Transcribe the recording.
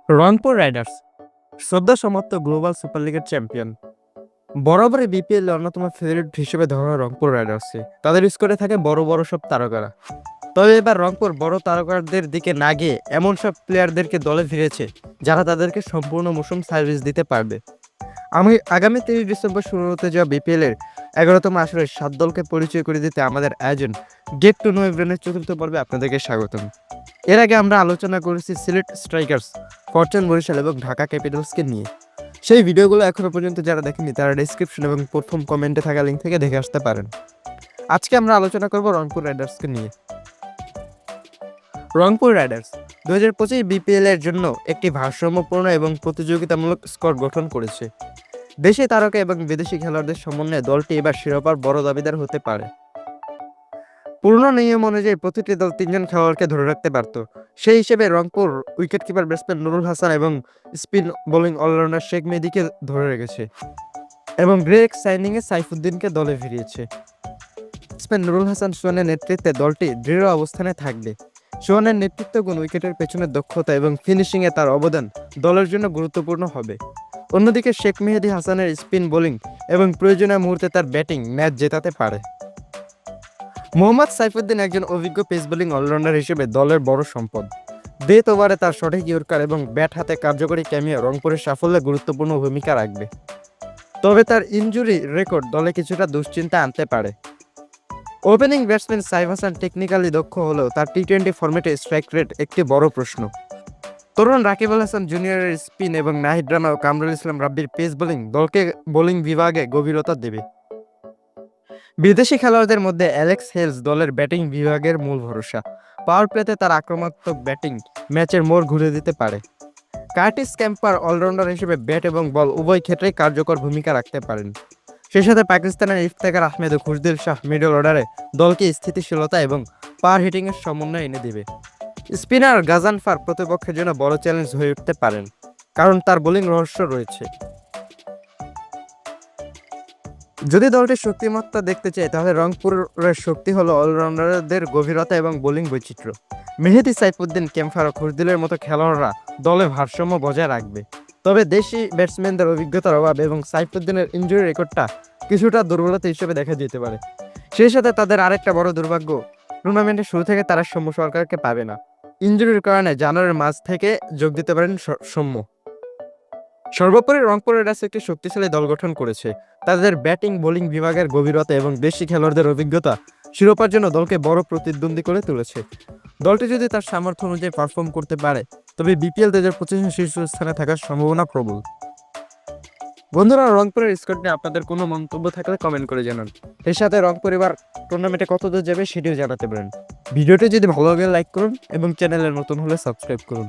Rangpur Riders সদ্য সমাপ্ত global super লিগের চ্যাম্পিয়ন। বরাবরই বিপিএল অন্যতম ফেভারিট হিসেবে ধরা রংপুর রাইডার্সকে। তাদের স্কোরে থাকে বড় বড় সব তারকারা। তবে এবার রংপুর বড় তারকাদের দিকে না গিয়ে এমন সব প্লেয়ারদেরকে দলে ফিরেছে যারা তাদেরকে সম্পূর্ণ মৌসুম সার্ভিস দিতে পারবে। আগামী ৩০ ডিসেম্বর শুরু হতে যাওয়া বিপিএলের ১১তম আসরের ৭ দলকে পরিচয় করে দিতে আমাদের আয়োজন গেট টু নো এভরিওয়ানের চতুর্থ পর্বে আপনাদেরকে স্বাগতম। এর আগে আমরা আলোচনা করেছি সিলেট স্ট্রাইকার্স, ফরচুন বরিশাল এবং ঢাকা ক্যাপিটালসকে নিয়ে। সেই ভিডিওগুলো এখনো পর্যন্ত যারা দেখেনি তারা ডেসক্রিপশন এবং প্রথম কমেন্টে থাকা লিঙ্ক থেকে দেখে আসতে পারেন। আজকে আমরা আলোচনা করব রংপুর রাইডার্সকে নিয়ে। রংপুর রাইডার্স ২০২৫ বিপিএল এর জন্য একটি ভারসাম্যপূর্ণ এবং প্রতিযোগিতামূলক স্কোয়াড গঠন করেছে। দেশি তারকা এবং বিদেশি খেলোয়াড়দের সমন্বয়ে দলটি এবার শিরোপার বড় দাবিদার হতে পারে। পুরনো নিয়ম অনুযায়ী প্রতিটি দল ৩ জন খেলোয়াড়কে ধরে রাখতে পারত। সেই হিসেবে রংপুর উইকেটকিপার ব্যাটসম্যান নুরুল হাসান এবং স্পিন বোলিং অলরাউন্ডার শেখ মেহেদীকে ধরে রেখেছে এবং গ্রেক সাইনিংয়ে সাইফুদ্দিনকে দলে ফিরিয়েছে। ব্যাটসম্যান নুরুল হাসান সোহানের নেতৃত্বে দলটি দৃঢ় অবস্থানে থাকবে। সোহানের নেতৃত্বগুণ, উইকেটের পেছনের দক্ষতা এবং ফিনিশিংয়ে তার অবদান দলের জন্য গুরুত্বপূর্ণ হবে। অন্যদিকে শেখ মেহেদী হাসানের স্পিন বোলিং এবং প্রয়োজনীয় মুহূর্তে তার ব্যাটিং ম্যাচ জেতাতে পারে। মোহাম্মদ সাইফুদ্দিন একজন অভিজ্ঞ পেস বোলিং অলরাউন্ডার হিসেবে দলের বড় সম্পদ। ডেথ ওভারে তার সঠিক ইয়র্কার এবং ব্যাট হাতে কার্যকরী ক্যামিও রংপুরের সাফল্যে গুরুত্বপূর্ণ ভূমিকা রাখবে। তবে তার ইনজুরি রেকর্ড দলে কিছুটা দুশ্চিন্তা আনতে পারে। Opening batsman Saif Hasan technically দক্ষ হলেও তার টি-20 ফরম্যাটে স্ট্রাইক রেট একটি বড় প্রশ্ন। তরুণ রাকিবুল হাসান জুনিয়রের স্পিন এবং নাহিদ রানা ও কামরুল ইসলাম রাব্বির পেস বোলিং দলকে বোলিং বিভাগে গভীরতা দেবে। বিদেশি খেলোয়াড়দের মধ্যে অ্যালেক্স হেলস দলের ব্যাটিং বিভাগের মূল ভরসা। পাওয়ার প্লেতে তার আক্রমণাত্মক ব্যাটিং ম্যাচের মোড় ঘুরে দিতে পারে। কার্টিস ক্যাম্পার অলরাউন্ডার হিসেবে ব্যাট এবং বল উভয় ক্ষেত্রেই কার্যকর ভূমিকা রাখতে পারেন। সেই সাথে পাকিস্তানের ইফতেখার আহমেদ ও খুশদিল শাহ মিডল অর্ডারে দলকে স্থিতিশীলতা এবং পাওয়ার হিটিংয়ের সমন্বয় এনে দেবে। স্পিনার গাজানফার প্রতিপক্ষের জন্য বড় চ্যালেঞ্জ হয়ে উঠতে পারেন, কারণ তার বোলিং রহস্য রয়েছে। যদি দলটির শক্তিমত্তা দেখতে চায় তাহলে রংপুরের শক্তি হলো অলরাউন্ডারদের গভীরতা এবং বোলিং বৈচিত্র্য। মেহেদী, সাইফুদ্দিন, ক্যাম্পার ও খুরদিলের মতো খেলোয়াড়রা দলে ভারসাম্য বজায় রাখবে। তবে দেশি ব্যাটসম্যানদের অভিজ্ঞতার অভাব এবং সাইফুদ্দিনের ইনজুরি রেকর্ডটা কিছুটা দুর্বলতা হিসেবে দেখা যেতে পারে। সেই সাথে তাদের আরেকটা বড় দুর্ভাগ্য, টুর্নামেন্টের শুরু থেকে তারা সৌম্য সরকারকে পাবে না। ইনজুরির কারণে জানুয়ারির মাঝ থেকে যোগ দিতে পারেন সৌম্য। সর্বোপরি রংপুর রাইডার্স একটি শক্তিশালী দল গঠন করেছে। তাদের ব্যাটিং বোলিং বিভাগের গভীরতা এবং দেশি খেলোয়াড়দের অভিজ্ঞতা শিরোপার জন্য দলকে বড় প্রতিদ্বন্দ্বী করে তুলেছে। দলটি যদি তার সামর্থ্য অনুযায়ী পারফর্ম করতে পারে তবে বিপিএল ২০২৫ শীর্ষস্থানে থাকার সম্ভাবনা প্রবল। বন্ধুরা, রংপুরের স্কোয়াড নিয়ে আপনাদের কোনো মন্তব্য থাকলে কমেন্ট করে জানান। এর সাথে রংপুর এবার টুর্নামেন্টে কত দূর যাবে সেটিও জানাতে পারেন। ভিডিওটি যদি ভালো লাগে লাইক করুন এবং চ্যানেলে নতুন হলে সাবস্ক্রাইব করুন।